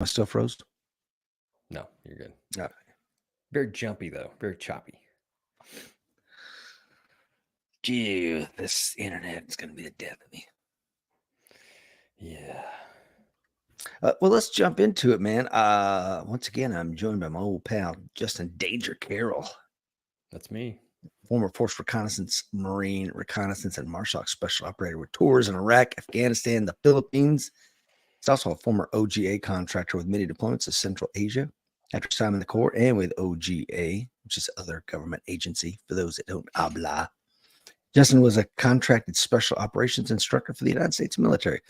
I still froze? No, you're good. No. Very jumpy though, very choppy. Gee, this internet is going to be the death of me. Yeah. Well, let's jump into it, man. Once again, I'm joined by my old pal, Justin Danger Carroll, That's me. former Force Reconnaissance Marine, Reconnaissance and MARSOC Special Operator with tours in Iraq, Afghanistan, the Philippines. He's also a former OGA contractor with many deployments to Central Asia. After his time in the Corps and with OGA, which is other government agency for those that don't habla, Justin was a contracted special operations instructor for the United States military.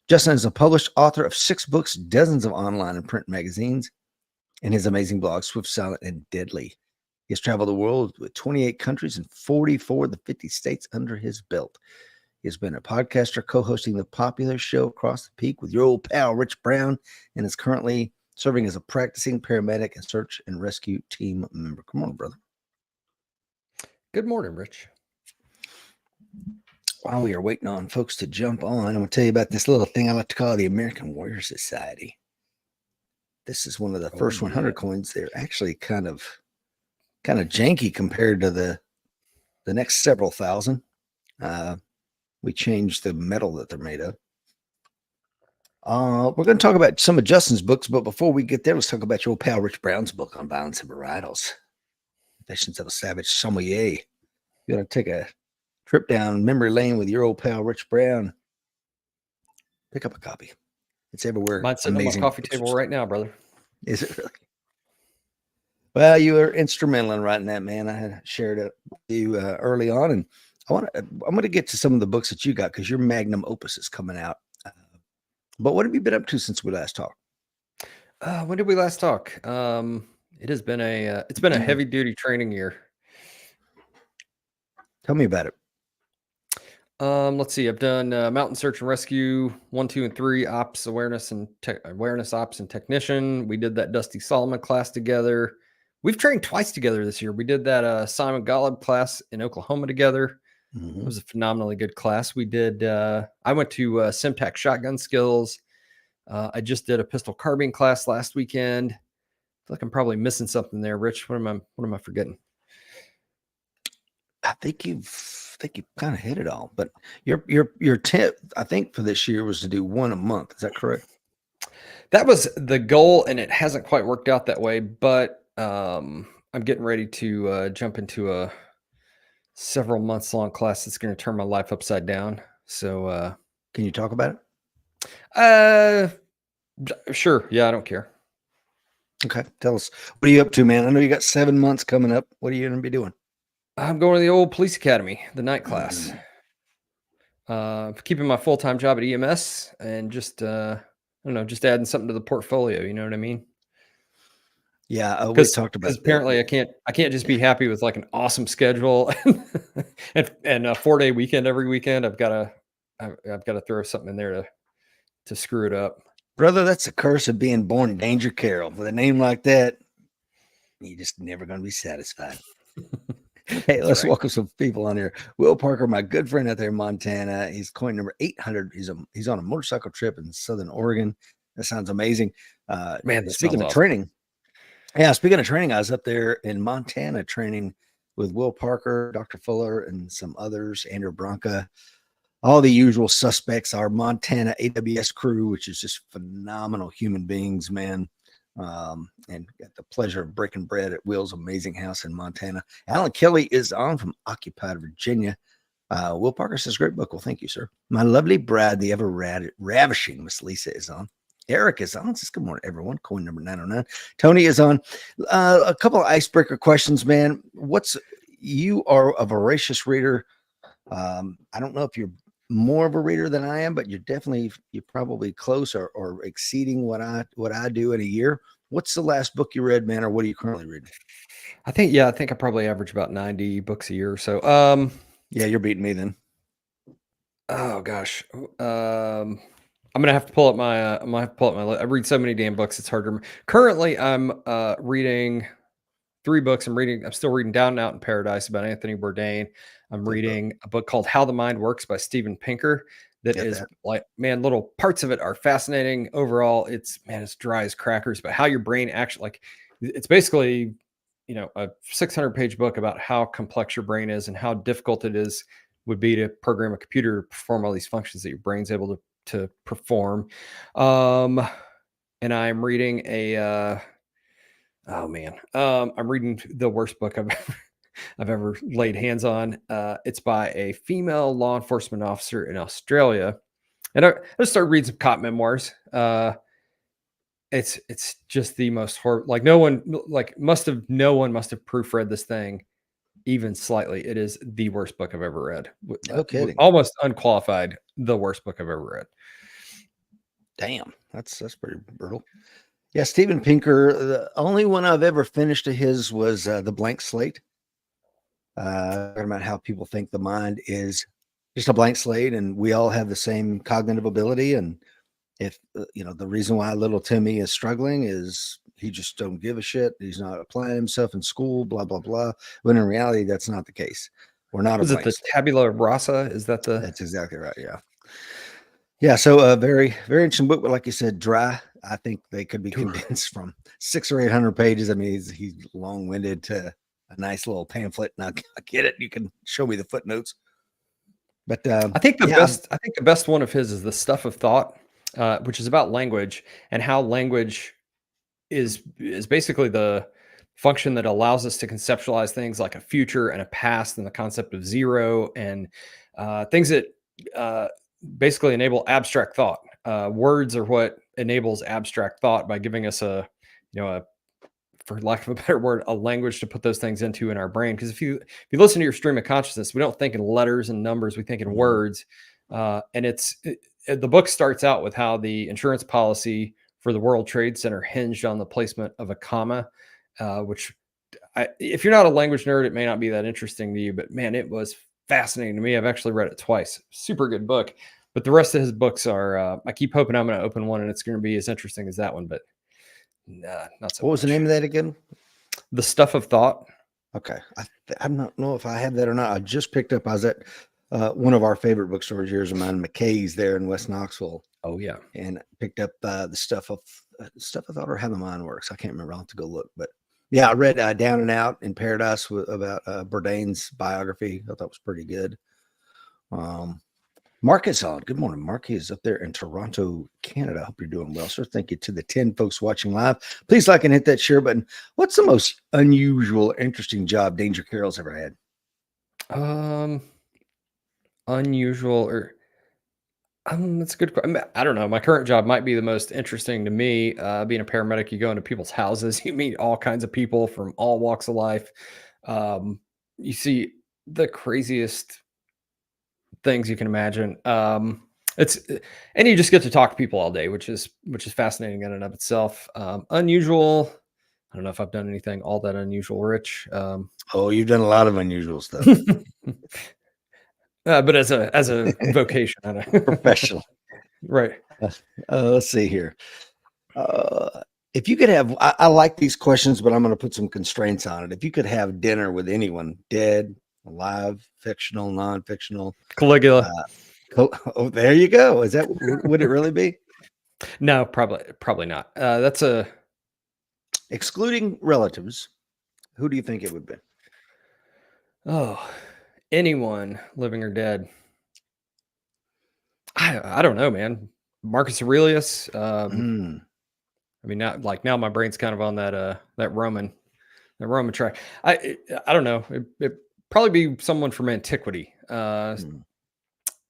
Justin is a published author of 6 books, dozens of online and print magazines, and his amazing blog, Swift, Silent, and Deadly. He has traveled the world with 28 countries and 44 of the 50 states under his belt. He has been a podcaster, co-hosting the popular show Across the Peak with your old pal, Rich Brown, and is currently serving as a practicing paramedic and search and rescue team member. Come on, brother. Good morning, Rich. While we are waiting on folks to jump on, I'm going to tell you about this little thing I like to call the American Warrior Society. This is one of the first 100 coins. They're actually kind of janky compared to the next several thousand. We changed the metal that they're made of. We're going to talk about some of Justin's books, but before we get there, let's talk about your old pal Rich Brown's book on violence and varietals. Confessions of a Savage Sommelier. You're going to take a trip down memory lane with your old pal Rich Brown. Pick up a copy. It's everywhere. Mine's sitting on my coffee table right now, brother. Is it really? Well, you were instrumental in writing that, man. I had shared it with you early on, and I'm going to get to some of the books that you got because your magnum opus is coming out. But what have you been up to since we last talked? When did we last talk? It has been it's been a heavy duty training year. Tell me about it. Let's see. I've done mountain search and rescue 1, 2, and 3, ops awareness and awareness ops and technician. We did that Dusty Solomon class together. We've trained twice together this year. We did that Simon Golub class in Oklahoma together. It was a phenomenally good class. We did. I went to Simtac shotgun skills. I just did a pistol carbine class last weekend. I feel like I'm probably missing something there, Rich. What am I forgetting? I think you've kind of hit it all. But your tip, I think, for this year was to do one a month. Is that correct? That was the goal, and it hasn't quite worked out that way. But I'm getting ready to jump into a several months long class that's going to turn my life upside down. So, can you talk about it? Sure. Yeah, I don't care. Okay, tell us. What are you up to, man? I know you got 7 months coming up. What are you going to be doing? I'm going to the old police academy, the night class. Keeping my full-time job at EMS and just I don't know, just adding something to the portfolio. You know what I mean? Yeah, we talked about because apparently I can't just be happy with like an awesome schedule and a 4-day weekend every weekend. I've got to throw something in there to screw it up. Brother, that's the curse of being born Danger Carroll. With a name like that, you're just never going to be satisfied. Hey, let's welcome some people on here. Will Parker, my good friend out there in Montana. He's coin number 800. He's on a motorcycle trip in Southern Oregon. That sounds amazing. Man, speaking of training. Yeah, speaking of training, I was up there in Montana training with Will Parker, Dr. Fuller, and some others, Andrew Bronca. All the usual suspects, our Montana AWS crew, which is just phenomenal human beings, man. And got the pleasure of breaking bread at Will's amazing house in Montana. Alan Kelly is on from occupied Virginia. Will Parker says, great book. Well, thank you, sir. My lovely bride, the ever ravishing Miss Lisa is on. Eric is on. Says, good morning, everyone. Coin number 909. Tony is on. A couple of icebreaker questions, man. You are a voracious reader. I don't know if you're more of a reader than I am, but you're probably close or exceeding what I do in a year. What's the last book you read, man, or what are you currently reading? I think I probably average about 90 books a year or so. Yeah, you're beating me then. Oh gosh. I'm gonna have to pull up my list. I read so many damn books, it's hard to remember. Currently, I'm reading 3 books. I'm still reading Down and Out in Paradise about Anthony Bourdain. I'm reading a book called How the Mind Works by Steven Pinker. that Get is that. like, man, little parts of it are fascinating. Overall, it's dry as crackers, but how your brain actually, like, it's basically, a 600-page book about how complex your brain is and how difficult it is would be to program a computer to perform all these functions that your brain's able to perform. And I'm reading I'm reading the worst book I've ever laid hands on. It's by a female law enforcement officer in Australia, and I just started reading some cop memoirs. It's just the most horrible. Like no one must have proofread this thing even slightly. It is the worst book I've ever read. No kidding. Almost unqualified, the worst book I've ever read. Damn, that's pretty brutal. Yeah, Steven Pinker. The only one I've ever finished of his was The Blank Slate. Talking about how people think the mind is just a blank slate, and we all have the same cognitive ability. And if the reason why little Timmy is struggling is he just don't give a shit. He's not applying himself in school. Blah blah blah. When in reality, that's not the case. We're not. Was it the tabula rasa? Is that the? That's exactly right. Yeah. Yeah. So very very interesting book, but like you said, dry. I think they could be condensed from 600 or 800 pages. I mean, he's long winded to a nice little pamphlet. And I get it. You can show me the footnotes. But I think the best one of his is The Stuff of Thought, which is about language and how language is basically the function that allows us to conceptualize things like a future and a past and the concept of zero and things that basically enable abstract thought. Words are what enables abstract thought by giving us for lack of a better word, a language to put those things into in our brain. Because if you listen to your stream of consciousness, we don't think in letters and numbers, we think in words. And the book starts out with how the insurance policy for the World Trade Center hinged on the placement of a comma, which if you're not a language nerd, it may not be that interesting to you, but man, it was fascinating to me. I've actually read it twice. Super good book. But the rest of his books are, I keep hoping I'm going to open one and it's going to be as interesting as that one, but nah, not so what was the name of that again? The Stuff of Thought. Okay. I don't know if I have that or not. I just picked up, I was at one of our favorite bookstores, yours of mine, McKay's there in West Knoxville. Oh yeah. And picked up the Stuff of Thought, or How the Mind Works. I can't remember. I'll have to go look, but yeah, I read Down and Out in Paradise about Bourdain's biography. I thought that was pretty good. Mark is on. Good morning, Mark. He is up there in Toronto, Canada. I hope you're doing well, sir. Thank you to the 10 folks watching live. Please like and hit that share button. What's the most unusual, interesting job Danger Carroll's ever had? Unusual or that's a good question. I don't know. My current job might be the most interesting to me. Being a paramedic, you go into people's houses, you meet all kinds of people from all walks of life. You see the craziest things you can imagine. And you just get to talk to people all day, which is fascinating in and of itself. Unusual. I don't know if I've done anything all that unusual, Rich. Oh, you've done a lot of unusual stuff. But as a vocation, professional, right? Let's see here. If you could have, I like these questions, but I'm going to put some constraints on it. If you could have dinner with anyone, dead, alive, fictional, non-fictional, Caligula. Oh, there you go. Is that would it really be? No, probably not. That's excluding relatives. Who do you think it would be? Oh, anyone living or dead. I don't know, man. Marcus Aurelius. I mean, now my brain's kind of on that Roman track. I don't know. It probably be someone from antiquity. One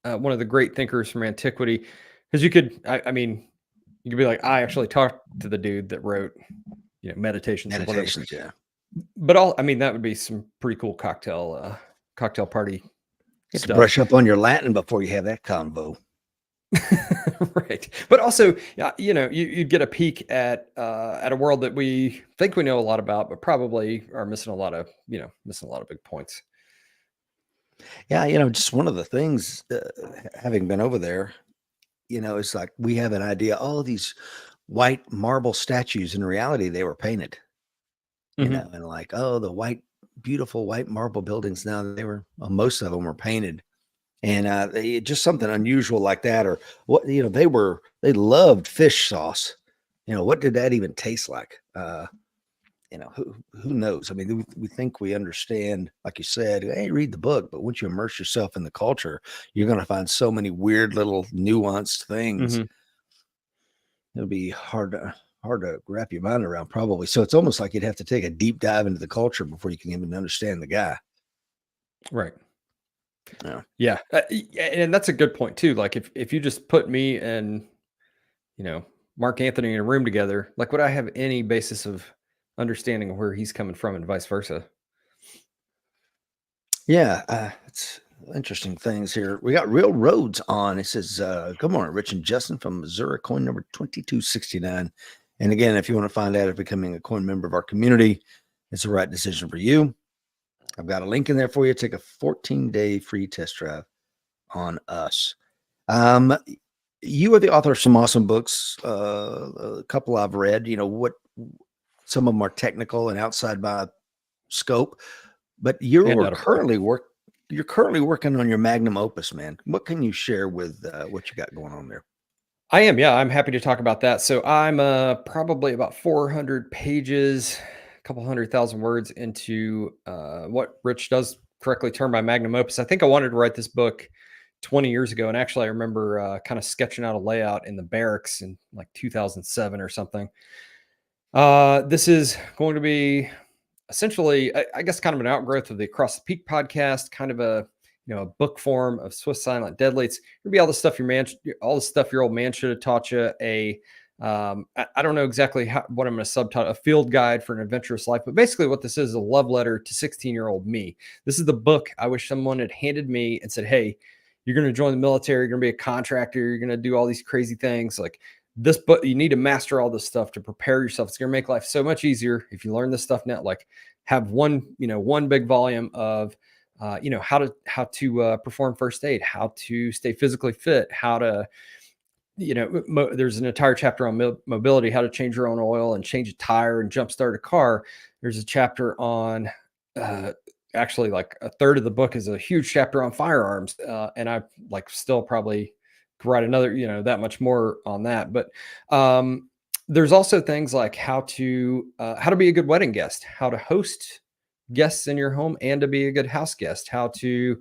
of the great thinkers from antiquity, because you could be like, I actually talked to the dude that wrote, Meditations. Yeah. But that would be some pretty cool cocktail party. You have to brush up on your Latin before you have that convo. Right. But also, you'd get a peek at a world that we think we know a lot about, but probably are missing a lot of big points. Yeah. Just one of the things, having been over there, it's like we have an idea, these white marble statues. In reality, they were painted, and like, the beautiful white marble buildings. Now most of them were painted. And just something unusual like that, or what, they loved fish sauce. What did that even taste like? Who knows? I mean, we think we understand, like you said, hey, read the book, but once you immerse yourself in the culture, you're going to find so many weird little nuanced things. It'll be hard to wrap your mind around, probably. So it's almost like you'd have to take a deep dive into the culture before you can even understand the guy. Right. Yeah. And that's a good point too. Like if you just put me and, Mark Anthony in a room together, like would I have any basis of understanding where he's coming from and vice versa? Yeah. It's interesting things here. We got Real Roads on. It says, good morning, Rich and Justin from Missouri, coin number 2269. And again, if you want to find out if becoming a coin member of our community is the right decision for you, I've got a link in there for you. Take a 14-day free test drive on us. You are the author of some awesome books. A couple I've read. What some of them are technical and outside my scope, but you're currently working on your magnum opus, man. What can you share with what you got going on there? I am, yeah. I'm happy to talk about that. So I'm probably about 400 pages, a couple 100,000 words into what Rich does correctly term my magnum opus. I think I wanted to write this book 20 years ago, and actually I remember kind of sketching out a layout in the barracks in like 2007 or something. This is going to be essentially, I guess, kind of an outgrowth of the Across the Peak podcast, kind of a book form of Swiss Silent Deadly. It's gonna be all the stuff all the stuff your old man should have taught you. I don't know exactly what I'm going to subtitle, a field guide for an adventurous life, but basically what this is a love letter to 16-year-old me. This is the book I wish someone had handed me and said, hey, you're going to join the military, you're going to be a contractor, you're going to do all these crazy things. Like this book, you need to master all this stuff to prepare yourself. It's going to make life so much easier if you learn this stuff now. Like have one big volume of how to perform first aid, how to stay physically fit, how to, there's an entire chapter on mobility, how to change your own oil and change a tire and jumpstart a car. There's a chapter on, actually like a third of the book is a huge chapter on firearms. And I still probably could write another, that much more on that. But, there's also things like how to be a good wedding guest, how to host guests in your home and to be a good house guest, how to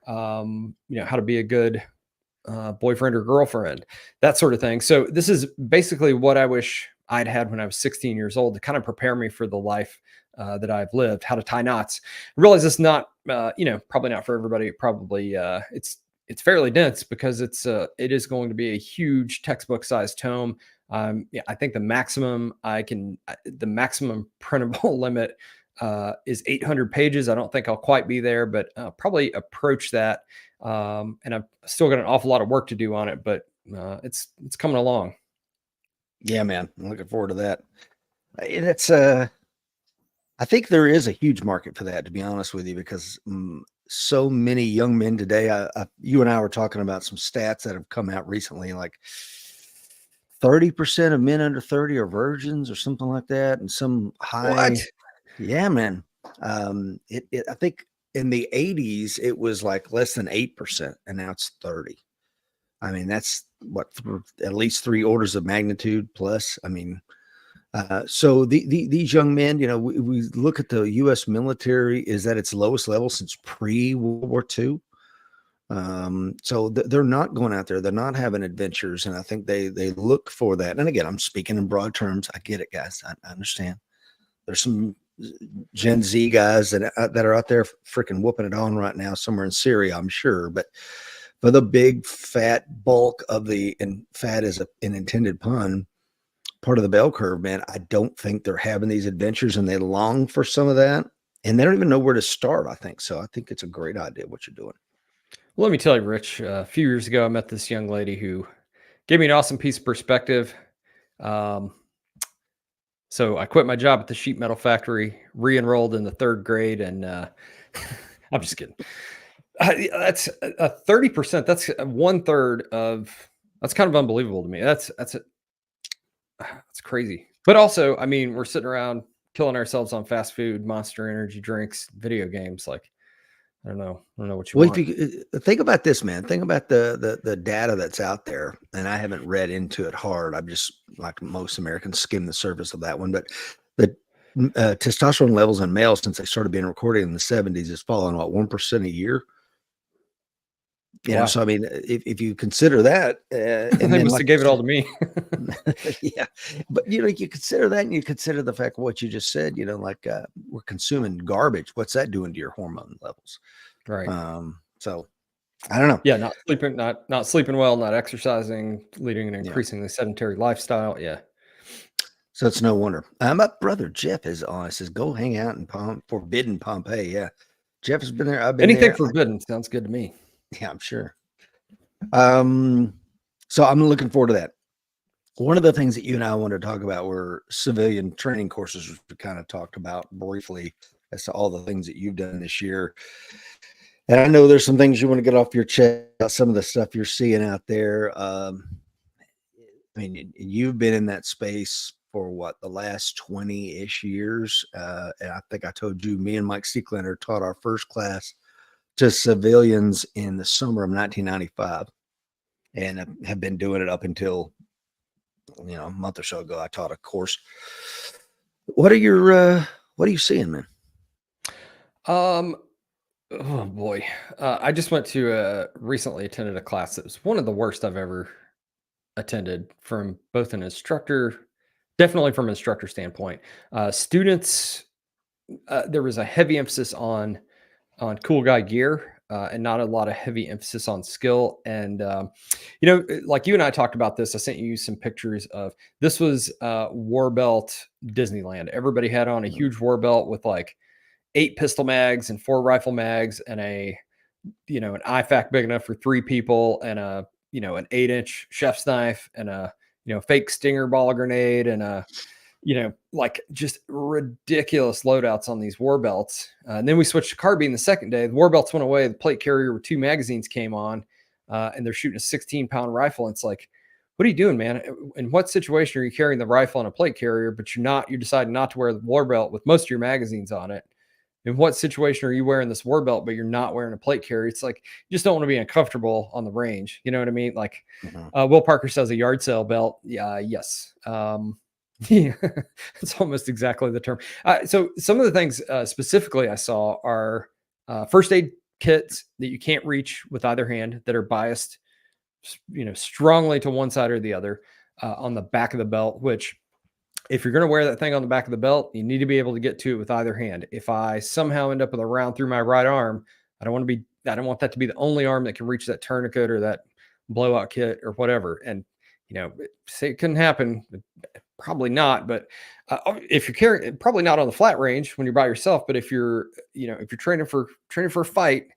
be a good boyfriend or girlfriend, that sort of thing. So this is basically what I wish I'd had when I was 16 years old to kind of prepare me for the life that I've lived, how to tie knots. I realize it's not, probably not for everybody. Probably it's fairly dense because it is going to be a huge textbook sized tome. I think the maximum printable limit is 800 pages. I don't think I'll quite be there, but probably approach that. And I've still got an awful lot of work to do on it, but it's coming along. Yeah, man. I'm looking forward to that. It's I think there is a huge market for that, to be honest with you, because so many young men today, you and I were talking about some stats that have come out recently, like 30% of men under 30 are virgins or something like that. And some high, What? Yeah, man. I think in the 80s, it was like less than 8%, and now it's 30. I mean, that's what, at least 3 orders of magnitude plus. I mean, so these young men, we look at the U.S. military is at its lowest level since pre-World War II. So they're not going out there. They're not having adventures. And I think they look for that. And again, I'm speaking in broad terms. I get it, guys. I understand. There's some Gen Z guys that are out there freaking whooping it on right now somewhere in Syria, I'm sure. But for the big fat bulk of and fat is an intended pun, part of the bell curve, man, I don't think they're having these adventures, and they long for some of that. And they don't even know where to start, I think. So I think it's a great idea what you're doing. Well, let me tell you, Rich, a few years ago, I met this young lady who gave me an awesome piece of perspective. So I quit my job at the sheet metal factory, re-enrolled in the 3rd grade, and I'm just kidding. That's a 30%. That's 1/3 of. That's kind of unbelievable to me. That's crazy. But also, I mean, we're sitting around killing ourselves on fast food, Monster energy drinks, video games. Like, I don't know what you Well, want. if you think about this, man, think about the data that's out there, and I haven't read into it hard. I'm just like most Americans skim the surface of that one, but the testosterone levels in males since they started being recorded in the 70s is falling what 1% a year. Wow. So I mean, if you consider that, and They then must like have gave it all to me. yeah, but you consider that, and you consider the fact of what you just said. Like we're consuming garbage. What's that doing to your hormone levels? Right. So I don't know. Yeah, not sleeping well, not exercising, leading an Yeah. increasingly sedentary lifestyle. Yeah. So it's no wonder. My brother Jeff is on. Says go hang out in Forbidden Pompeii. Yeah, Jeff has been there. I've been Anything there. forbidden sounds good to me. Yeah, I'm sure. So I'm looking forward to that. One of the things that you and I wanted to talk about were civilian training courses, which we kind of talked about briefly as to all the things that you've done this year. And I know there's some things you want to get off your chest about some of the stuff you're seeing out there. I mean, you've been in that space for what, the last 20-ish years. And I think I told you, me and Mike Seeklander taught our first class to civilians in the summer of 1995 and have been doing it up until, a month or so ago. I taught a course. What are you seeing, man? Oh boy. I just went to recently attended a class that was one of the worst I've ever attended from both an instructor, definitely from an instructor standpoint. Students, there was a heavy emphasis on cool guy gear and not a lot of heavy emphasis on skill. And like you and I talked about this, I sent you some pictures of this was war belt Disneyland. Everybody had on a huge war belt with like 8 pistol mags and 4 rifle mags and an IFAK big enough for 3 people and an 8-inch chef's knife and a fake stinger ball grenade and like just ridiculous loadouts on these war belts. And then we switched to carbine the second day. The war belts went away. The plate carrier with 2 magazines came on, and they're shooting a 16-pound rifle. And it's like, what are you doing, man? In what situation are you carrying the rifle on a plate carrier, but you decided not to wear the war belt with most of your magazines on it? In what situation are you wearing this war belt, but you're not wearing a plate carrier? It's like, you just don't want to be uncomfortable on the range. You know what I mean? Like Will Parker says a yard sale belt. Yeah. Yes. Yeah, it's almost exactly the term. So some of the things specifically I saw are first aid kits that you can't reach with either hand that are biased, strongly to one side or the other on the back of the belt, which if you're going to wear that thing on the back of the belt, you need to be able to get to it with either hand. If I somehow end up with a round through my right arm, I don't want that to be the only arm that can reach that tourniquet or that blowout kit or whatever. And, say it couldn't happen, probably not, but if you're carrying, probably not on the flat range when you're by yourself, but if you're training for a fight,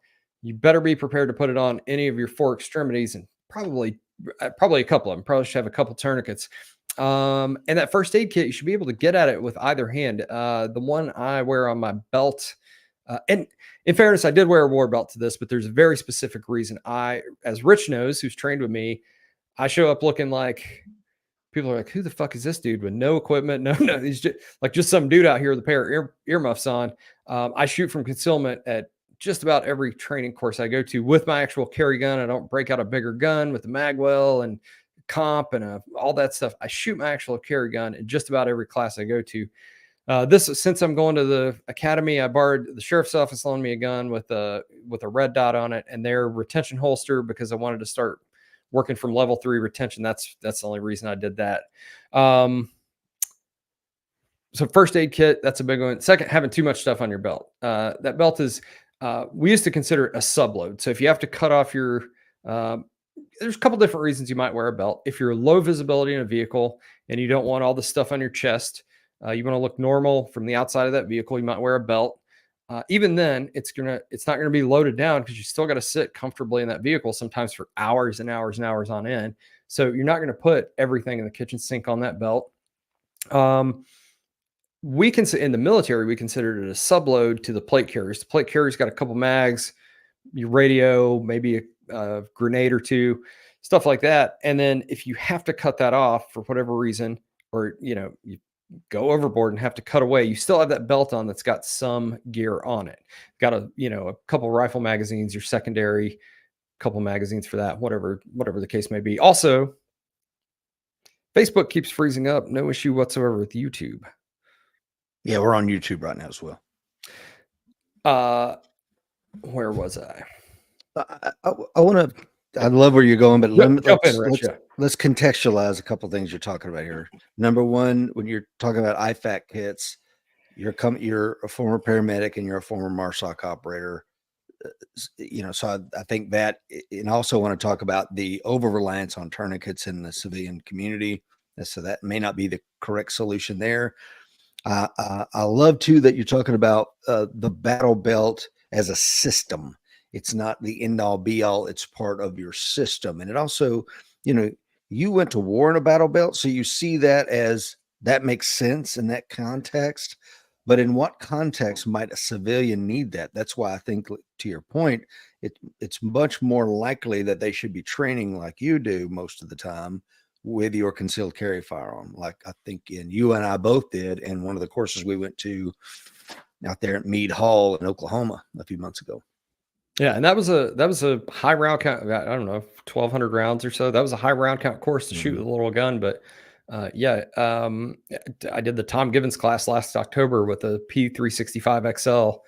you better be prepared to put it on any of your 4 extremities and probably a couple of them. Probably should have a couple tourniquets. And that first aid kit, you should be able to get at it with either hand. The one I wear on my belt, and in fairness, I did wear a war belt to this, but there's a very specific reason. As Rich knows, who's trained with me, I show up looking like people are like, who the fuck is this dude with no equipment? No, he's just some dude out here with a pair of earmuffs on. I shoot from concealment at just about every training course I go to with my actual carry gun. I don't break out a bigger gun with the magwell and comp and all that stuff. I shoot my actual carry gun in just about every class I go to. Since I'm going to the academy, I borrowed the sheriff's office loaned me a gun with a red dot on it and their retention holster because I wanted to start working from level 3 retention. That's the only reason I did that. So first aid kit, that's a big one. Second, having too much stuff on your belt. That belt is, we used to consider it a subload. So if you have to cut off your, there's a couple different reasons you might wear a belt. If you're low visibility in a vehicle and you don't want all the stuff on your chest, you want to look normal from the outside of that vehicle, you might wear a belt. Even then, it's not gonna be loaded down because you still got to sit comfortably in that vehicle sometimes for hours and hours and hours on end. So you're not going to put everything in the kitchen sink on that belt. We can in the military we considered it a subload to the plate carriers. The plate carrier's got a couple mags, your radio, maybe a grenade or 2, stuff like that. And then if you have to cut that off for whatever reason, or you go overboard and have to cut away, you still have that belt on that's got some gear on it. Got a couple rifle magazines, your secondary, couple magazines for that, whatever the case may be. Also, Facebook keeps freezing up. No issue whatsoever with YouTube. Yeah, we're on YouTube right now as well. Where was I? I want to. I love where you're going, but let's contextualize a couple things you're talking about here. Number one, when you're talking about IFAC kits, you're a former paramedic and you're a former MARSOC operator. So I think that, and I also want to talk about the over reliance on tourniquets in the civilian community. So that may not be the correct solution there. I love too that you're talking about the battle belt as a system. It's not the end all be all. It's part of your system. And it also, you went to war in a battle belt. So you see that as that makes sense in that context. But in what context might a civilian need that? That's why I think, to your point, it's much more likely that they should be training like you do most of the time with your concealed carry firearm, like I think you and I both did in one of the courses we went to out there at Meade Hall in Oklahoma a few months ago. Yeah, and that was a high round count. I don't know, 1,200 rounds or so. That was a high round count course to shoot with a little gun. But I did the Tom Givens class last October with a P365 XL,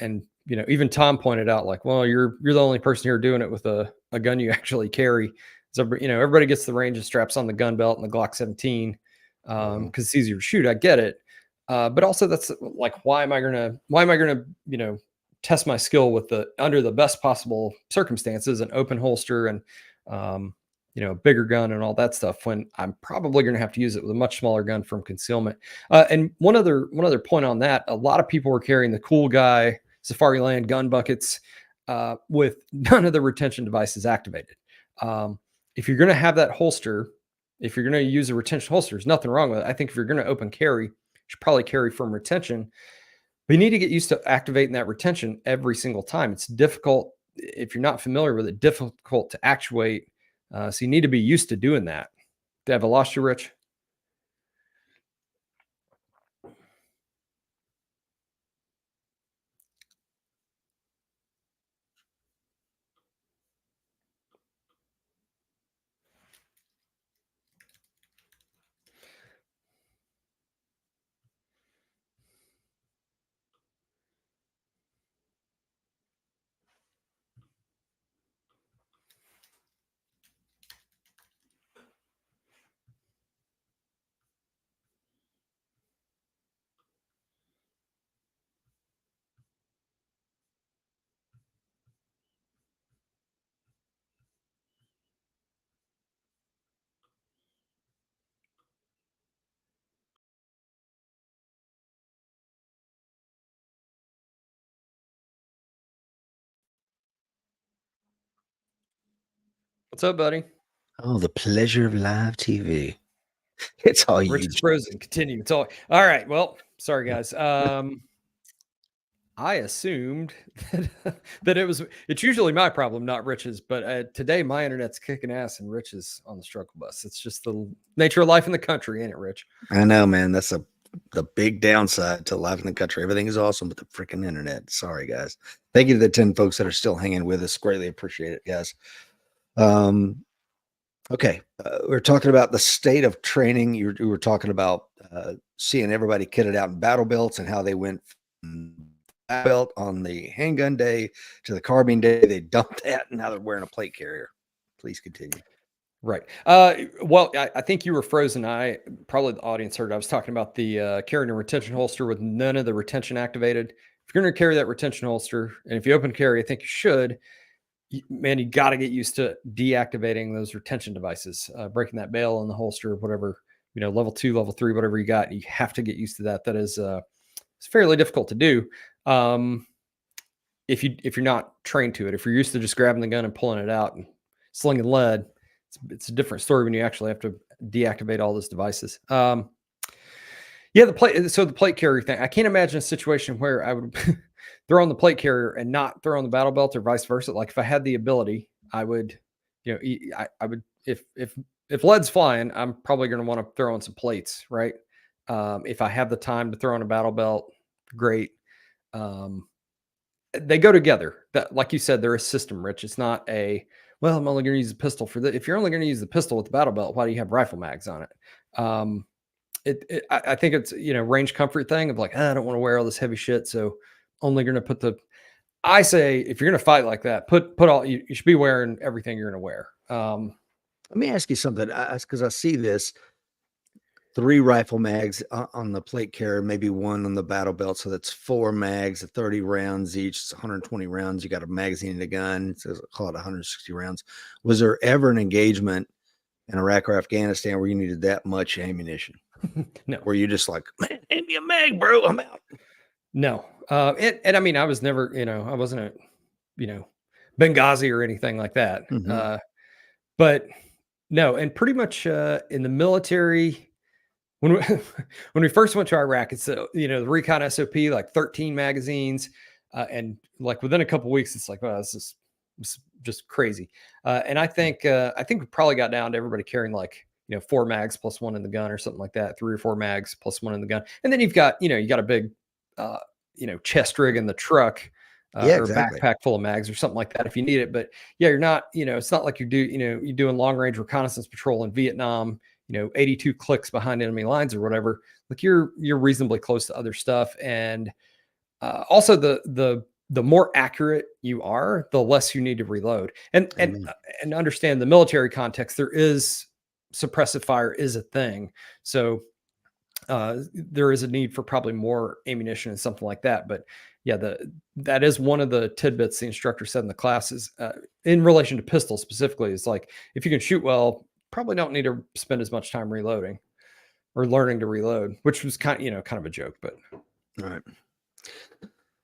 and even Tom pointed out, like, well, you're the only person here doing it with a gun you actually carry. So everybody gets the range of straps on the gun belt and the Glock 17 because it's easier to shoot. I get it, but also that's like, why am I gonna test my skill with under the best possible circumstances, an open holster and a bigger gun and all that stuff, when I'm probably going to have to use it with a much smaller gun from concealment. And one other point on that, a lot of people were carrying the cool guy Safari Land gun buckets with none of the retention devices activated. If you're going to have that holster, if you're going to use a retention holster, there's nothing wrong with it. I think if you're going to open carry, you should probably carry from retention. But you need to get used to activating that retention every single time. It's difficult if you're not familiar with it, difficult to actuate. So you need to be used to doing that. Have I lost you, Rich? What's up, buddy? Oh, the pleasure of live TV. It's all you. Rich is frozen. Continue. It's all right. Well, sorry, guys. I assumed that it's usually my problem, not Rich's, but today my internet's kicking ass and Rich is on the struggle bus. It's just the nature of life in the country, ain't it, Rich? I know, man. That's the big downside to life in the country. Everything is awesome, but the freaking internet. Sorry, guys. Thank you to the 10 folks that are still hanging with us. Greatly appreciate it, guys. Okay. We're talking about the state of training. You were talking about seeing everybody kitted out in battle belts and how they went from belt on the handgun day to the carbine day. They dumped that and now they're wearing a plate carrier. Please continue. Right. Well, I think you were frozen. Probably the audience heard. I was talking about the carrying a retention holster with none of the retention activated. If you're going to carry that retention holster, and if you open carry, I think you should, man, you got to get used to deactivating those retention devices, breaking that bail in the holster, whatever, level 2, level 3, whatever you got. You have to get used to that. That is, it's fairly difficult to do. If you're not trained to it, if you're used to just grabbing the gun and pulling it out and slinging lead, it's a different story when you actually have to deactivate all those devices. Yeah, the plate carrier thing. I can't imagine a situation where I would throw on the plate carrier and not throw on the battle belt or vice versa. Like if I had the ability, I would, I would, if lead's flying, I'm probably going to want to throw on some plates, right? If I have the time to throw on a battle belt, great. They go together. That, like you said, they're a system, Rich. It's not a, well, I'm only going to use a pistol for that. If you're only going to use the pistol with the battle belt, why do you have rifle mags on it? I think it's, range comfort thing of like, I don't want to wear all this heavy shit. So only going to put I say, if you're going to fight like that, put all, you should be wearing everything you're going to wear. Let me ask you something, because I see this 3 rifle mags on the plate carrier, maybe 1 on the battle belt. So that's 4 mags of 30 rounds each. It's 120 rounds. You got a magazine and a gun. So call it 160 rounds. Was there ever an engagement in Iraq or Afghanistan where you needed that much ammunition? No. Where you just like, man, hand me a mag, bro. I'm out. No. And I mean, I was never, I wasn't a, Benghazi or anything like that. Mm-hmm. But no, and pretty much in the military, when we first went to Iraq, it's the Recon SOP, like 13 magazines, and like within a couple of weeks, it's like, wow, this is just crazy. And I think we probably got down to everybody carrying like 4 mags plus 1 in the gun or something like that, 3 or 4 mags plus 1 in the gun, and then you've got you got a big chest rig in the truck. Yeah, or exactly. a backpack full of mags or something like that if you need it. But yeah, you're not, it's not like you're doing long range reconnaissance patrol in Vietnam, 82 clicks behind enemy lines or whatever. Like you're reasonably close to other stuff. And also the more accurate you are, the less you need to reload. And understand the military context, there is suppressive fire is a thing. So there is a need for probably more ammunition and something like that. But yeah, that is one of the tidbits the instructor said in the classes in relation to pistols specifically. Is like, if you can shoot well, probably don't need to spend as much time reloading or learning to reload, which was kind of a joke, but. All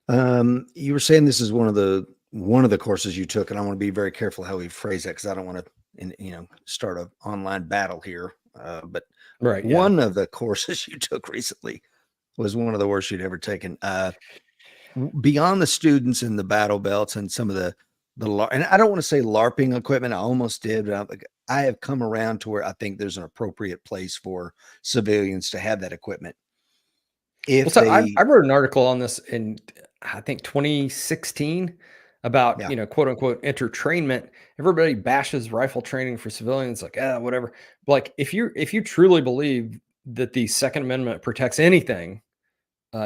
right. You were saying this is one of the courses you took, and I want to be very careful how we phrase that because I don't want to, start an online battle here. But right, one of the courses you took recently was one of the worst you'd ever taken. Beyond the students and the battle belts and some of the and I don't want to say LARPing equipment. I almost did. But I have come around to where I think there's an appropriate place for civilians to have that equipment. I wrote an article on this in, I think, 2016 about, quote unquote entertainment. Everybody bashes rifle training for civilians, like, whatever. Like if you truly believe that the Second Amendment protects anything,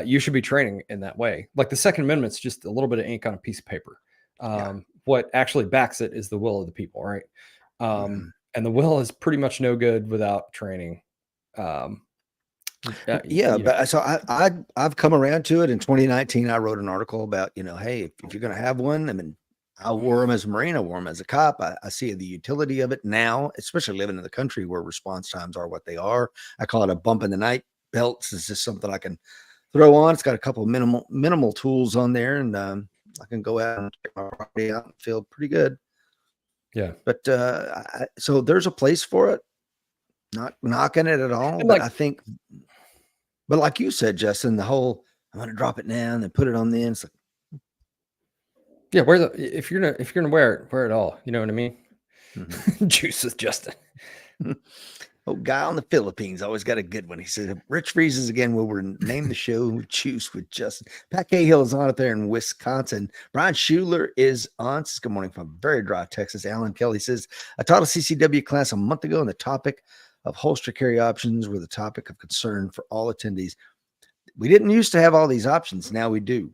you should be training in that way. Like the Second Amendment's just a little bit of ink on a piece of paper. What actually backs it is the will of the people, right? And the will is pretty much no good without training. But so I've come around to it. In 2019, I wrote an article about, hey, if you're going to have one, I mean, I wore them as a Marine, I wore them as a cop. I see the utility of it now, especially living in the country where response times are what they are. I call it a bump in the night belt. It's just something I can throw on. It's got a couple of minimal tools on there, and I can go out and check my property out and feel pretty good. Yeah. But so there's a place for it. Not knocking it at all, but I think. But like you said, Justin, the whole I'm going to drop it now and then put it on the end. It's like, yeah, if you're gonna wear it all, you know what I mean? Mm-hmm. Juice with Justin. Oh, guy on the Philippines always got a good one. He said, Rich Freezes again. We'll name the show Juice with Justin. Pat Cahill is on it there in Wisconsin. Brian Schuler is on. Says, good morning from very dry Texas. Alan Kelly says, I taught a CCW class a month ago, and the topic of holster carry options were the topic of concern for all attendees. We didn't used to have all these options. Now we do.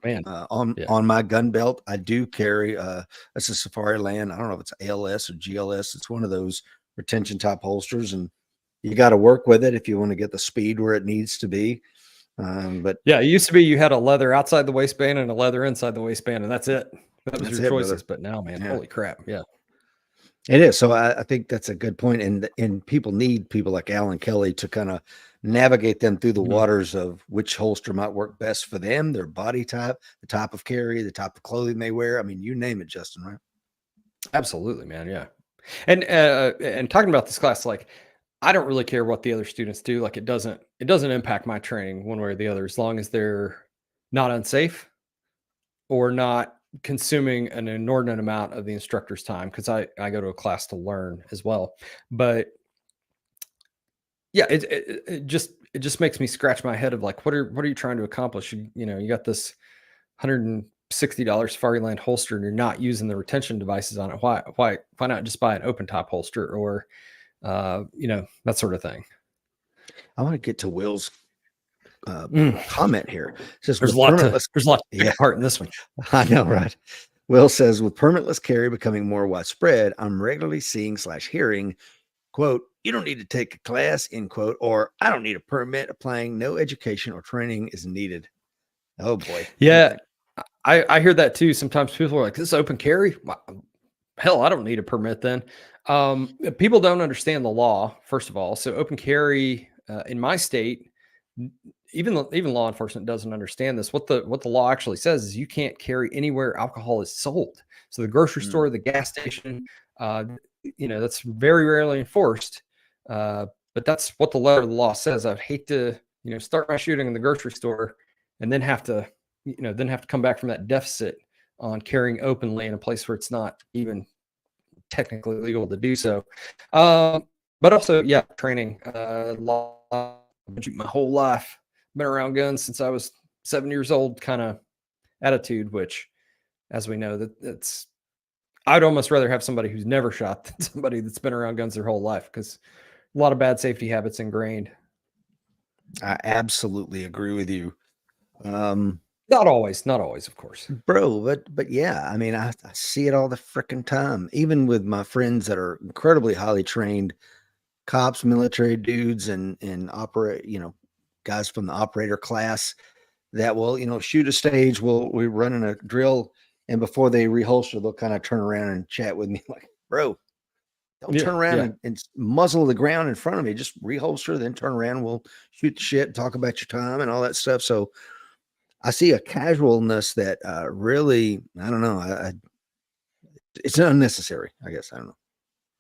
On my gun belt, I do carry that's a Safari Land. I don't know if it's ALS or GLS. It's one of those retention type holsters, and you got to work with it if you want to get the speed where it needs to be. But yeah, it used to be you had a leather outside the waistband and a leather inside the waistband, and that's it. That was your choices. Brother. But now, man, holy crap. Yeah. It is. So I think that's a good point. And people need people like Alan Kelly to kind of navigate them through the waters of which holster might work best for them, their body type, the type of carry, the type of clothing they wear. I mean, you name it, Justin, right? Absolutely, man. Yeah. And talking about this class, like, I don't really care what the other students do. Like it doesn't impact my training one way or the other, as long as they're not unsafe or not consuming an inordinate amount of the instructor's time. Cause I go to a class to learn as well, but yeah, it just it just makes me scratch my head of like, what are you trying to accomplish? You got this $160 Safariland holster and you're not using the retention devices on it. Why not just buy an open top holster or, that sort of thing. I want to get to Will's Mm. comment here. It says, There's with a lot permitless, to take apart in this one. I know, right? Will says, with permitless carry becoming more widespread, I'm regularly seeing / hearing, quote, you don't need to take a class, end quote, or I don't need a permit. Applying no education or training is needed. Oh boy. Yeah. I hear that too. Sometimes people are like, this is open carry. Hell, I don't need a permit then. People don't understand the law, first of all. So open carry in my state, even law enforcement doesn't understand this. What the law actually says is you can't carry anywhere alcohol is sold. So the grocery store, the gas station, that's very rarely enforced. But that's what the letter of the law says. I'd hate to, start my shooting in the grocery store and then have to come back from that deficit on carrying openly in a place where it's not even technically legal to do so. But also, yeah, training, law, my whole life, been around guns since I was 7 years old kind of attitude, which, as we know, that's I'd almost rather have somebody who's never shot than somebody that's been around guns their whole life, because a lot of bad safety habits ingrained. I absolutely agree with you. Not always, of course, bro, but yeah, I mean, I see it all the freaking time, even with my friends that are incredibly highly trained cops, military dudes, and operate, guys from the operator class that will, shoot a stage. We're running a drill, and before they reholster, they'll kind of turn around and chat with me like, bro, don't turn around and muzzle the ground in front of me. Just reholster, then turn around. We'll shoot the shit, talk about your time and all that stuff. So I see a casualness that really, I don't know. It's unnecessary, I guess. I don't know.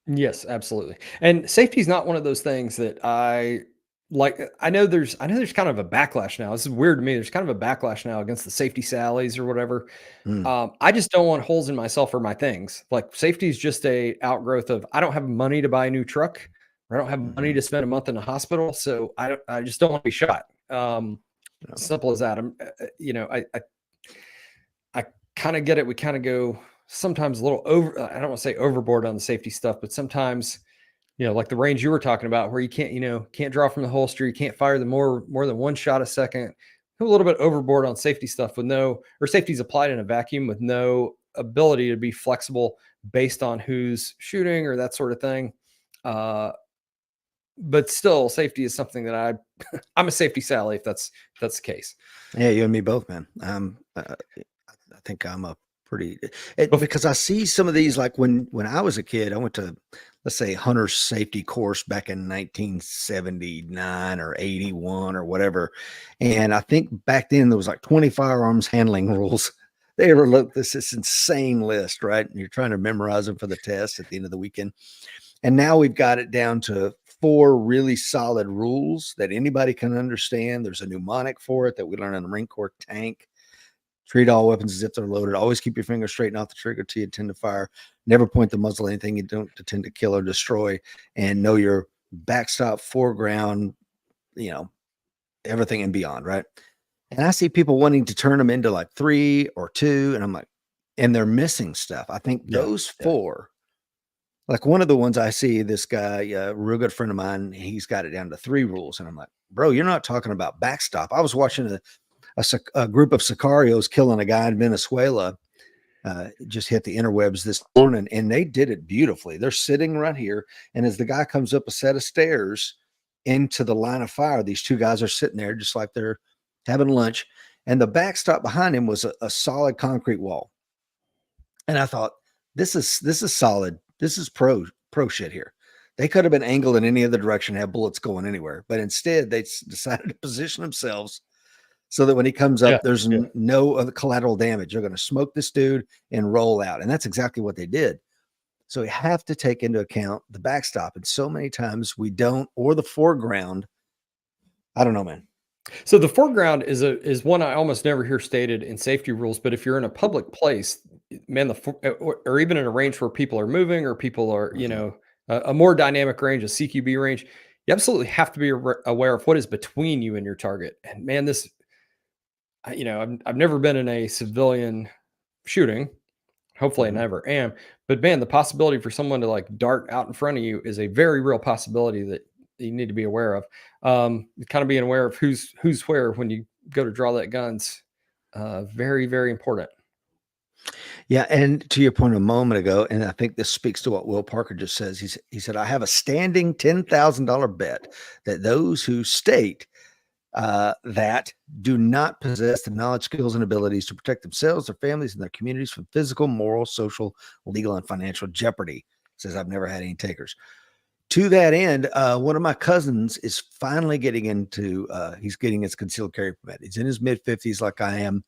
Yes, absolutely. And safety is not one of those things that I like. I know there's kind of a backlash now. This is weird to me. There's kind of a backlash now against the safety sallies or whatever. I just don't want holes in myself or my things. Like, safety is just a outgrowth of, I don't have money to buy a new truck, or I don't have money to spend a month in a hospital. So I just don't want to be shot. Simple as that. I kind of get it. We kind of go sometimes a little over, I don't want to say overboard on the safety stuff, but sometimes, like the range you were talking about, where you can't draw from the holster, you can't fire the more than one shot a second. A little bit overboard on safety stuff safety's applied in a vacuum with no ability to be flexible based on who's shooting or that sort of thing. But still, safety is something that I'm a safety sally, if that's the case. Yeah, you and me both, man. I think I'm a because I see some of these, like when I was a kid, I went to, let's say, hunter safety course back in 1979 or 81 or whatever. And I think back then there was like 20 firearms handling rules. They were this insane list, right? And you're trying to memorize them for the test at the end of the weekend. And now we've got it down to 4 really solid rules that anybody can understand. There's a mnemonic for it that we learn in the Marine Corps tank. Treat all weapons as if they're loaded. Always keep your finger straight and off the trigger till you intend to fire. Never point the muzzle at anything you don't intend to kill or destroy. And know your backstop, foreground, everything and beyond, right? And I see people wanting to turn them into like 3 or 2, and I'm like, and they're missing stuff. I think those 4, like one of the ones I see, this guy, a real good friend of mine, he's got it down to 3 rules. And I'm like, bro, you're not talking about backstop. I was watching a group of sicarios killing a guy in Venezuela. Just hit the interwebs this morning, and they did it beautifully. They're sitting right here, and as the guy comes up a set of stairs into the line of fire, these 2 guys are sitting there just like they're having lunch, and the backstop behind him was a solid concrete wall. And I thought, this is solid. This is pro shit here. They could have been angled in any other direction, have bullets going anywhere, but instead they decided to position themselves so that when he comes up, there's no other collateral damage. They're going to smoke this dude and roll out. And that's exactly what they did. So you have to take into account the backstop. And so many times we don't, or the foreground. I don't know, man. So the foreground is one I almost never hear stated in safety rules. But if you're in a public place, man, or even in a range where people are moving or people are, a more dynamic range, a CQB range, you absolutely have to be aware of what is between you and your target. And man, I've never been in a civilian shooting. Hopefully, I Mhm. never am. But man, the possibility for someone to like dart out in front of you is a very real possibility that you need to be aware of. Kind of being aware of who's where when you go to draw that guns. Very, very important. Yeah, and to your point a moment ago, and I think this speaks to what Will Parker just says. He said, "I have a standing $10,000 bet that those who state that do not possess the knowledge, skills, and abilities to protect themselves, their families, and their communities from physical, moral, social, legal, and financial jeopardy." Says, "I've never had any takers." To that end, one of my cousins is finally getting into. He's getting his concealed carry permit. He's in his mid-50s, like I am,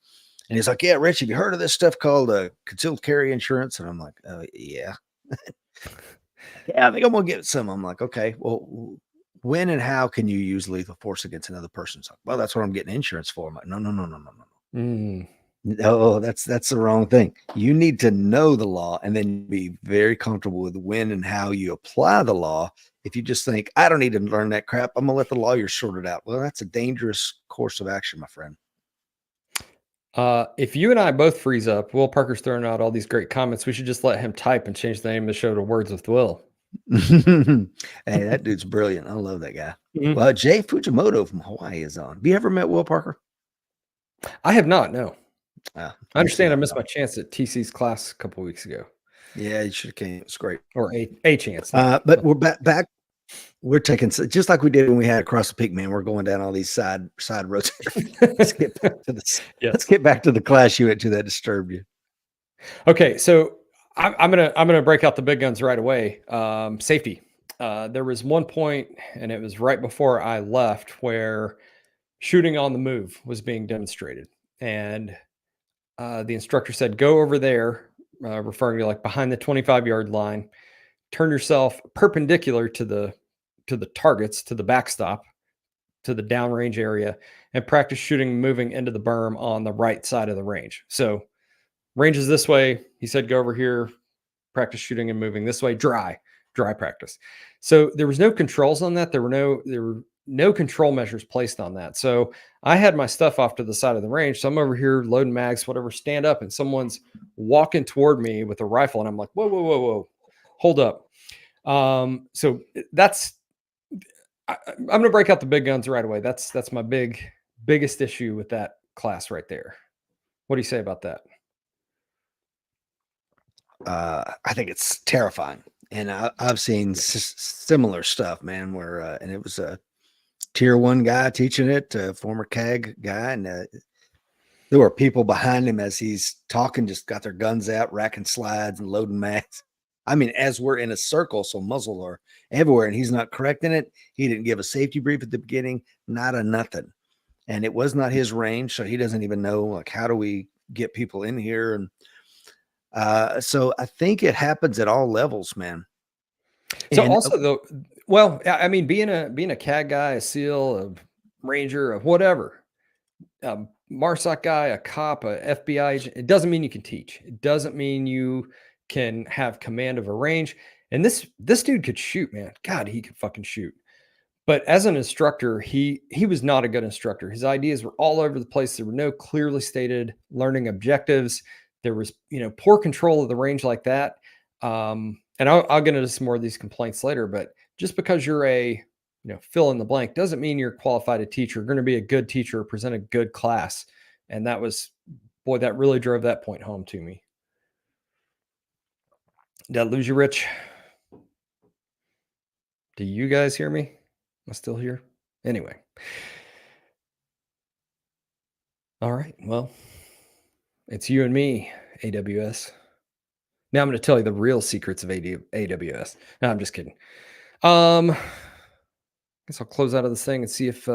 and he's like, "Yeah, Rich, have you heard of this stuff called concealed carry insurance?" And I'm like, "Yeah, yeah, I think I'm gonna get some." I'm like, "Okay, well, when and how can you use lethal force against another person?" It's like, "Well, that's what I'm getting insurance for." I'm like, "No, no, no, no, no, no, Mm. no, that's the wrong thing. You need to know the law and then be very comfortable with when and how you apply the law. If you just think, I don't need to learn that crap, I'm gonna let the lawyers sort it out. Well, that's a dangerous course of action, my friend." If you and I both freeze up, Will Parker's throwing out all these great comments. We should just let him type and change the name of the show to Words with Will. Hey, that dude's brilliant. I love that guy. Mhm. Well, Jay Fujimoto from Hawaii is on. Have you ever met Will Parker? I have not. No, I You two understand. I ought missed to my talk. chance at TC's class a couple weeks ago, Yeah, you should have came. It's great. or a chance, not. But we're back. We're taking just like we did when we had Across the Peak, man. We're going down all these side roads. Let's get back to this. Let's Yes. get back to the class you went to that disturbed you. Okay, so I'm gonna break out the big guns right away. Safety. There was one point, and it was right before I left, where shooting on the move was being demonstrated, and the instructor said, "Go over there," referring to like behind the 25-yard line. Turn yourself perpendicular to the targets, to the backstop, to the downrange area, and practice shooting moving into the berm on the right side of the range. So range is this way. He said, "Go over here, practice shooting and moving this way, dry practice." So there was no controls on that. There were no control measures placed on that. So I had my stuff off to the side of the range. So I'm over here loading mags, whatever, stand up, and someone's walking toward me with a rifle. And I'm like, whoa, whoa, whoa, whoa, hold up. So that's I'm gonna break out the big guns right away. That's my biggest issue with that class right there. What do you say about that? I think it's terrifying, and I've seen similar stuff, man. Where and it was a tier one guy teaching it, a former CAG guy, and there were people behind him as he's talking, just got their guns out, racking slides and loading mags. I mean, as we're in a circle, so muzzle are everywhere, and he's not correcting it. He didn't give a safety brief at the beginning, not a nothing. And it was not his range, so he doesn't even know, like, how do we get people in here? And so I think it happens at all levels, man. So And also though, well, I mean, being a CAD guy, a SEAL, a Ranger, of whatever, MARSOC guy, a cop, a FBI agent, it doesn't mean you can teach. It doesn't mean you can have command of a range. And this dude could shoot, man. God, he could fucking shoot. But as an instructor, he was not a good instructor. His ideas were all over the place. There were no clearly stated learning objectives. There was, poor control of the range like that. And I'll get into some more of these complaints later. But just because you're fill in the blank doesn't mean you're qualified to teach. You're going to be a good teacher, present a good class. And that was, boy, that really drove that point home to me. Did I lose you, Rich? Do you guys hear me? Am I still here? Anyway. All right. Well, it's you and me, AWS. Now I'm going to tell you the real secrets of AWS. No, I'm just kidding. I guess I'll close out of this thing and see if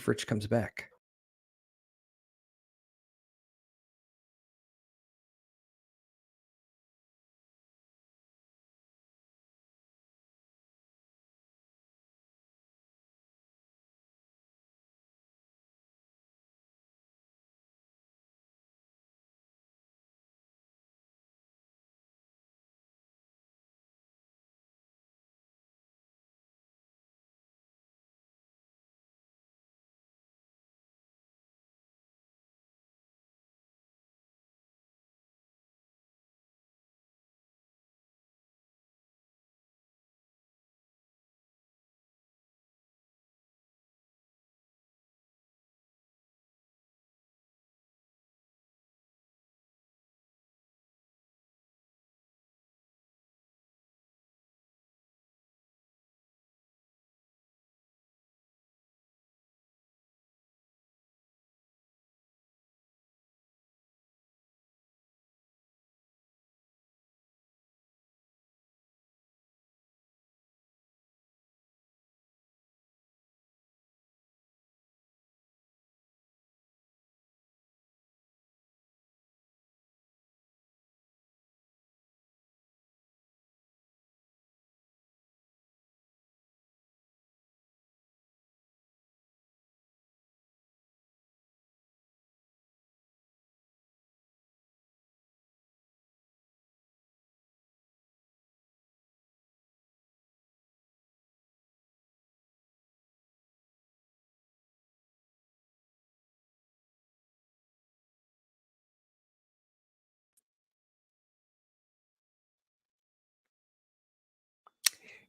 Rich comes back.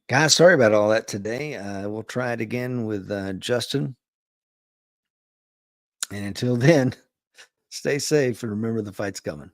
Guys, sorry about all that today. We'll try it again with Justin. And until then, stay safe and remember the fight's coming.